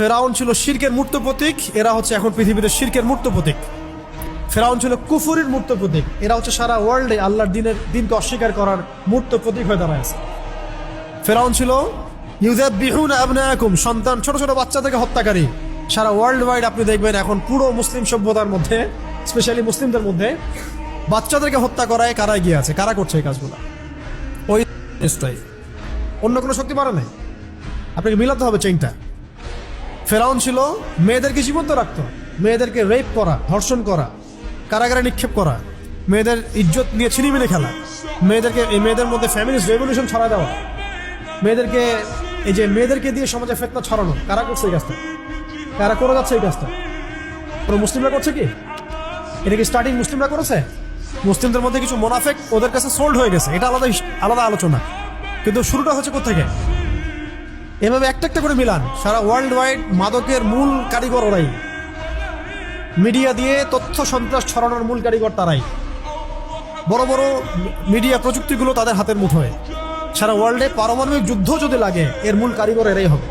ফেরাউন ছিল শিরকের মূর্ত প্রতীক, এরা হচ্ছে এখন পৃথিবীতে শিরকের মূর্ত প্রতীক। ফেরাউন ছিল কুফুরির মূর্ত প্রতীক, এরা হচ্ছে সারা ওয়ার্ল্ডে আল্লাহর দিনকে অস্বীকার করার মূর্ত প্রতীক হয়ে দাঁড়ায়। ফেরাউন ছিল ইউযাব্বিহুনা আবনাআকুম, সন্তান ছোট ছোট বাচ্চাদেরকে হত্যাকারী। সারা ওয়ার্ল্ড ওয়াইড আপনি দেখবেন এখন পুরো মুসলিম সভ্যতার মধ্যে, স্পেশালি মুসলিমদের মধ্যে বাচ্চাদেরকে হত্যা করায় কারা এগিয়ে আছে, কারা করছে এই কাজগুলো? ওই অন্য কোনো শক্তি পারে নাই। আপনাকে মিলাতে হবে চেইনটা। ফেরাউন ছিল মেয়েদেরকে জীবন্ত রাখতো, মেয়েদেরকে রেপ করা, ধর্ষণ করা, কারাগারে নিক্ষেপ করা, মেয়েদের ইজ্জত নিয়ে ছিনিমিনি খেলা, মেয়েদের মধ্যে ফ্যামিলিস্ট রেভলিউশন ছড়া দেওয়া, মেয়েদেরকে দিয়ে সমাজে ফিতনা ছড়ানো। কারা করছে এই কাজটা? কারা করে যাচ্ছে এই কাজটা? পুরো মুসলিমরা করছে কি? এটা কি স্টার্টিং মুসলিমরা করেছে? মুসলিমদের মধ্যে কিছু মোনাফেক ওদের কাছে সোল্ড হয়ে গেছে, এটা আলাদা আলোচনা। কিন্তু শুরুটা হচ্ছে কোত্থেকে? এভাবে একটা একটা করে মিলান। সারা ওয়ার্ল্ড ওয়াইড মাদকের মূল কারিগর ওরাই, মিডিয়া দিয়ে তথ্য সন্ত্রাস ছড়ানোর মূল কারিগর তারাই। বড় বড় মিডিয়া প্রযুক্তিগুলো তাদের হাতের মুঠোয়। সারা ওয়ার্ল্ডে পারমাণবিক যুদ্ধ যদি লাগে এর মূল কারিগর এরাই হবে।